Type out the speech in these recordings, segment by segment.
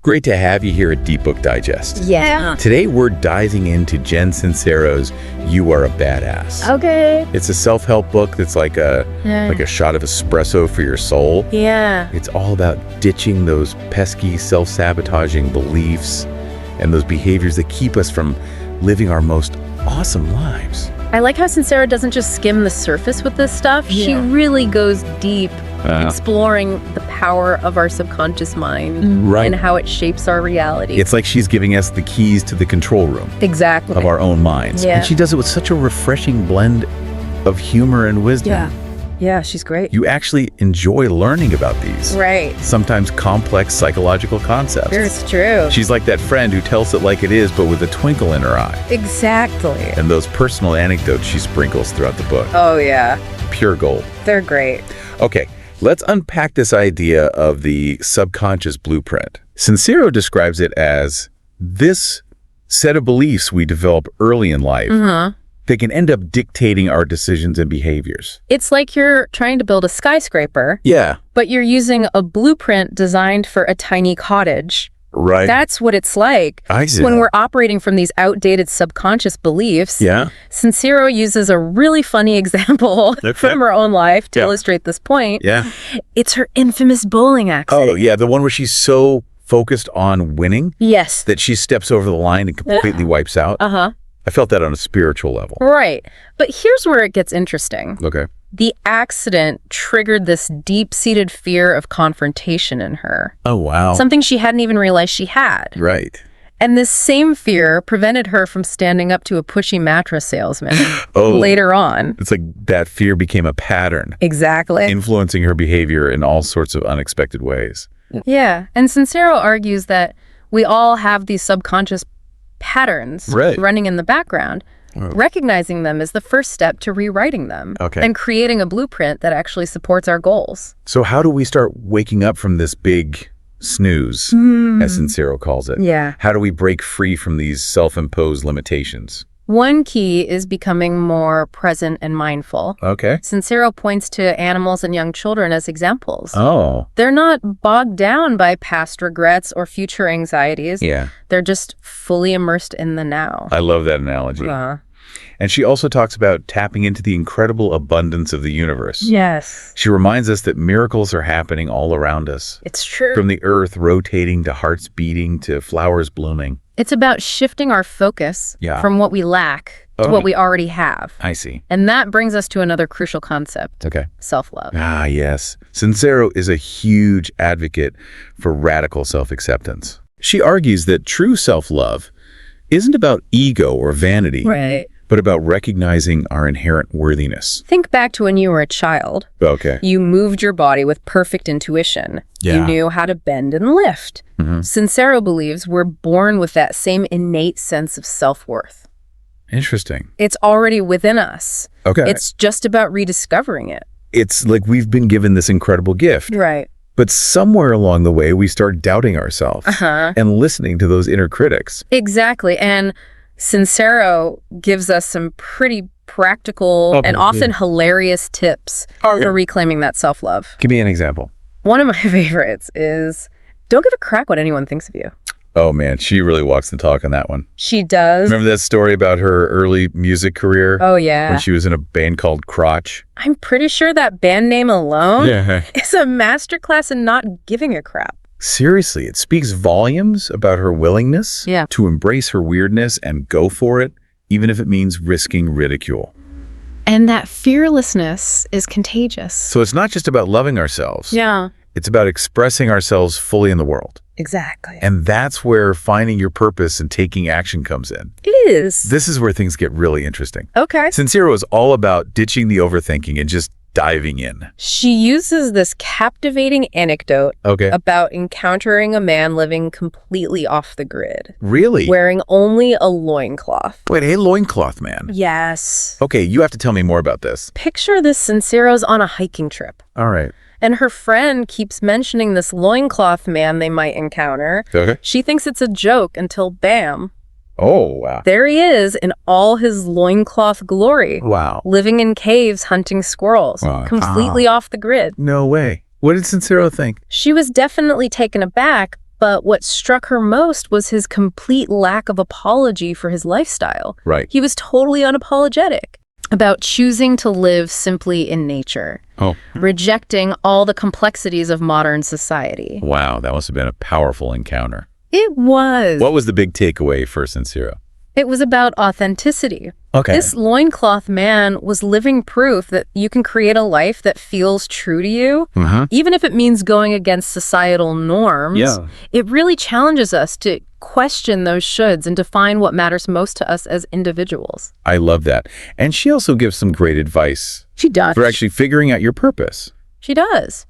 Great to have you here at Deep Book Digest. Yeah. Today we're diving into Jen Sincero's You Are a Badass. Okay. It's a self-help book that's like a shot of espresso for your soul. Yeah. It's all about ditching those pesky self-sabotaging beliefs and those behaviors that keep us from living our most awesome lives. I like how Sincero doesn't just skim the surface with this stuff. Yeah. She really goes deep, exploring the power of our subconscious mind Right. and how it shapes our reality. It's like she's giving us the keys to the control room Exactly. of our own minds. Yeah. And she does it with such a refreshing blend of humor and wisdom. Yeah. Yeah, she's great. You actually enjoy learning about these, Right. sometimes complex psychological concepts. It's true. She's like that friend who tells it like it is, but with a twinkle in her eye. Exactly. And those personal anecdotes she sprinkles throughout the book. Oh, yeah. Pure gold. They're great. Okay, let's unpack this idea of the subconscious blueprint. Sincero describes it as this set of beliefs we develop early in life. They can end up dictating our decisions and behaviors. It's like you're trying to build a skyscraper, Yeah, but you're using a blueprint designed for a tiny cottage. right. That's what it's like I see. when we're operating from these outdated subconscious beliefs. Yeah. Sincero uses a really funny example from her own life to illustrate this point. Yeah. It's her infamous bowling accident. Oh, yeah, the one where she's so focused on winning Yes. that she steps over the line and completely wipes out. Uh-huh. I felt that on a spiritual level. Right. But here's where it gets interesting. Okay. The accident triggered this deep-seated fear of confrontation in her. Oh, wow. Something she hadn't even realized she had. Right. And this same fear prevented her from standing up to a pushy mattress salesman Oh. later on. It's like that fear became a pattern, Exactly. influencing her behavior in all sorts of unexpected ways. Yeah. And Sincero argues that we all have these subconscious patterns Right. running in the background. Recognizing them is the first step to rewriting them and creating a blueprint that actually supports our goals. So how do we start waking up from this big snooze, as Sincero calls it? Yeah. How do we break free from these self-imposed limitations? One key is becoming more present and mindful. Okay. Sincero points to animals and young children as examples. Oh. They're not bogged down by past regrets or future anxieties. Yeah. They're just fully immersed in the now. I love that analogy. And she also talks about tapping into the incredible abundance of the universe. Yes. She reminds us that miracles are happening all around us. It's true. From the earth rotating to hearts beating to flowers blooming. It's about shifting our focus from what we lack to what we already have. I see. And that brings us to another crucial concept. Okay. Self-love. Ah, yes. Sincero is a huge advocate for radical self-acceptance. She argues that true self-love isn't about ego or vanity, Right. but about recognizing our inherent worthiness. Think back to when you were a child. Okay. You moved your body with perfect intuition. Yeah. You knew how to bend and lift. Sincero believes we're born with that same innate sense of self-worth. Interesting. It's already within us. Okay. It's just about rediscovering it. It's like we've been given this incredible gift, Right. but somewhere along the way we start doubting ourselves and listening to those inner critics. Exactly. And Sincero gives us some pretty practical and often hilarious tips for reclaiming that self-love. Give me an example. One of my favorites is don't give a crap what anyone thinks of you. Oh man, she really walks the talk on that one. She does. Remember that story about her early music career? Oh, yeah. When she was in a band called Crotch? I'm pretty sure that band name alone Yeah. is a masterclass in not giving a crap. Seriously, it speaks volumes about her willingness to embrace her weirdness and go for it, even if it means risking ridicule. And that fearlessness is contagious. So it's not just about loving ourselves. Yeah. It's about expressing ourselves fully in the world. Exactly. And that's where finding your purpose and taking action comes in. It is. This is where things get really interesting. Okay. Sincero is all about ditching the overthinking and just diving in. She uses this captivating anecdote about encountering a man living completely off the grid. Really? Wearing only a loincloth. Wait, hey, loincloth man. Yes. Okay, you have to tell me more about this. Picture this Sincero's on a hiking trip. All right. And her friend keeps mentioning this loincloth man they might encounter. Okay. She thinks it's a joke until bam. Oh, wow. There he is in all his loincloth glory. Wow. Living in caves, hunting squirrels. Wow. Completely off the grid. No way. What did Sincero think? She was definitely taken aback, But what struck her most was his complete lack of apology for his lifestyle. Right. He was totally unapologetic about choosing to live simply in nature, rejecting all the complexities of modern society. Wow, that must have been a powerful encounter. It was. What was the big takeaway for Sincero? It was about authenticity. Okay. This loincloth man was living proof that you can create a life that feels true to you, even if it means going against societal norms. Yeah. It really challenges us to question those shoulds and define what matters most to us as individuals. I love that. And she also gives some great advice She does. for actually figuring out your purpose. She does.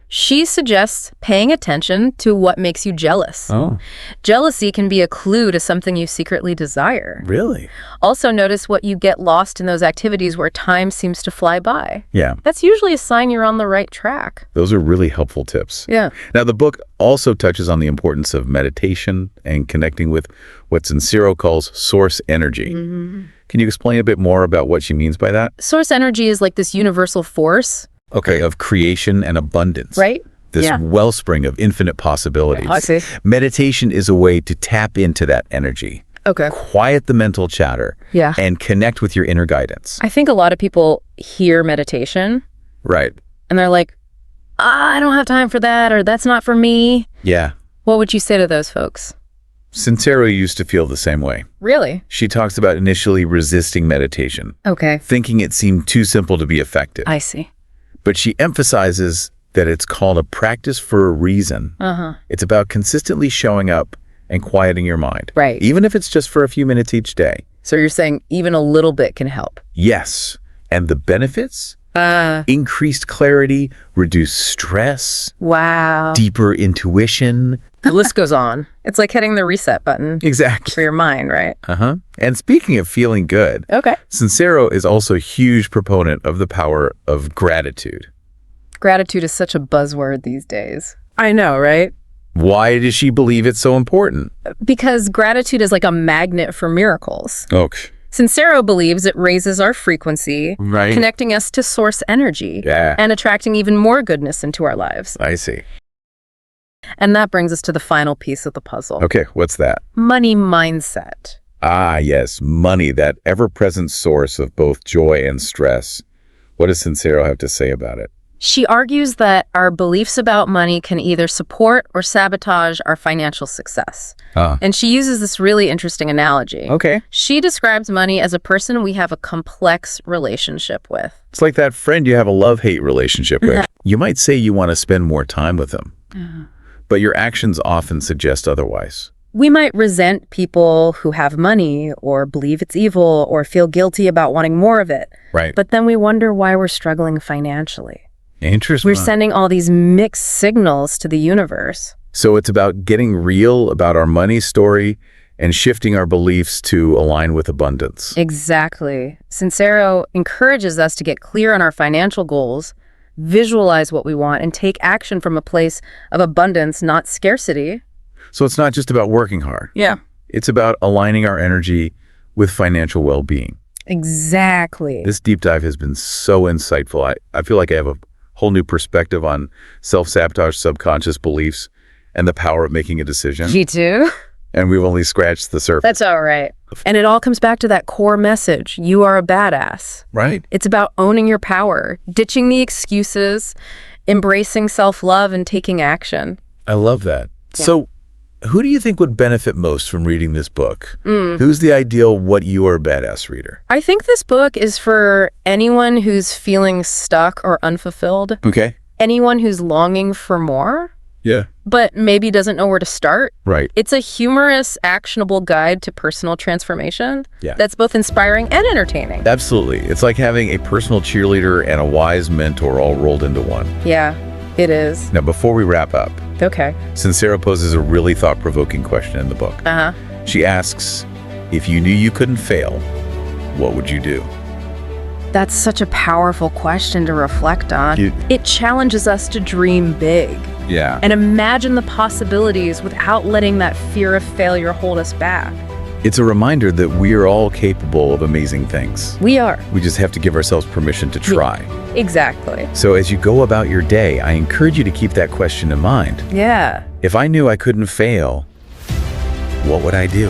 She suggests paying attention to what makes you jealous. Oh, Jealousy can be a clue to something you secretly desire. really? Also notice what you get lost in those activities where time seems to fly by. Yeah, That's usually a sign you're on the right track. those are really helpful tips. Yeah. Now, the book also touches on the importance of meditation and connecting with what Sincero calls source energy. Can you explain a bit more about what she means by that? Source energy is like this universal force, Okay, of creation and abundance. right? This Yeah. wellspring of infinite possibilities. I see. Meditation is a way to tap into that energy, Okay. quiet the mental chatter, Yeah. and connect with your inner guidance. I think a lot of people hear meditation Right. and they're like, I don't have time for that, or that's not for me. Yeah. What would you say to those folks? Sincero used to feel the same way. Really? She talks about initially resisting meditation, Okay. thinking it seemed too simple to be effective. I see. But she emphasizes that it's called a practice for a reason. It's about consistently showing up and quieting your mind. Right. Even if it's just for a few minutes each day. So you're saying even a little bit can help? Yes. And the benefits? Increased clarity, reduced stress, Wow. deeper intuition. The list goes on. It's like hitting the reset button Exactly. for your mind, right? And speaking of feeling good, Okay. Sincero is also a huge proponent of the power of gratitude. Gratitude is such a buzzword these days. I know, right? Why does she believe it's so important? Because gratitude is like a magnet for miracles. Okay. Sincero believes it raises our frequency, Right. connecting us to source energy, Yeah. and attracting even more goodness into our lives. I see. And that brings us to the final piece of the puzzle. Okay, what's that? Money mindset. Ah, yes, money, that ever-present source of both joy and stress. What does Sincero have to say about it? She argues that our beliefs about money can either support or sabotage our financial success. And she uses this really interesting analogy. Okay. She describes money as a person we have a complex relationship with. It's like that friend you have a love-hate relationship with. You might say you want to spend more time with them, but your actions often suggest otherwise. We might resent people who have money or believe it's evil or feel guilty about wanting more of it. Right. But then we wonder why we're struggling financially. Interesting. We're sending all these mixed signals to the universe. So it's about getting real about our money story and shifting our beliefs to align with abundance. Exactly. Sincero encourages us to get clear on our financial goals, visualize what we want, and take action from a place of abundance, not scarcity. So it's not just about working hard. Yeah. It's about aligning our energy with financial well-being. Exactly. This deep dive has been so insightful. I feel like I have a whole new perspective on self-sabotage, subconscious beliefs, and the power of making a decision. Me too. And we've only scratched the surface. That's all right. And it all comes back to that core message. You are a badass. Right. It's about owning your power, ditching the excuses, embracing self-love, and taking action. I love that. Yeah. So who do you think would benefit most from reading this book? Who's the ideal what you are a badass reader? I think this book is for anyone who's feeling stuck or unfulfilled, Okay. anyone who's longing for more, Yeah. but maybe doesn't know where to start. Right. It's a humorous, actionable guide to personal transformation Yeah. that's both inspiring and entertaining. Absolutely. It's like having a personal cheerleader and a wise mentor all rolled into one. Yeah, it is. Now, before we wrap up, Okay. Sincero poses a really thought-provoking question in the book. She asks, if you knew you couldn't fail, what would you do? That's such a powerful question to reflect on. It challenges us to dream big Yeah. and imagine the possibilities without letting that fear of failure hold us back. It's a reminder that we are all capable of amazing things. We are. We just have to give ourselves permission to try. Exactly. So as you go about your day, I encourage you to keep that question in mind. Yeah. If I knew I couldn't fail, what would I do?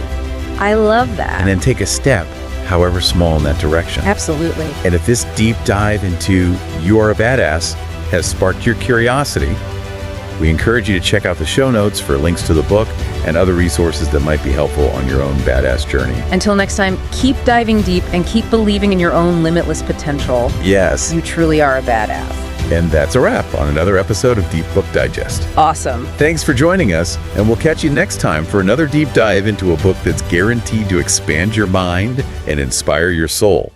I love that. And then take a step, however small, in that direction. Absolutely. And if this deep dive into You Are a Badass has sparked your curiosity, we encourage you to check out the show notes for links to the book and other resources that might be helpful on your own badass journey. Until next time, keep diving deep and keep believing in your own limitless potential. Yes. You truly are a badass. And that's a wrap on another episode of Deep Book Digest. Awesome. Thanks for joining us, and we'll catch you next time for another deep dive into a book that's guaranteed to expand your mind and inspire your soul.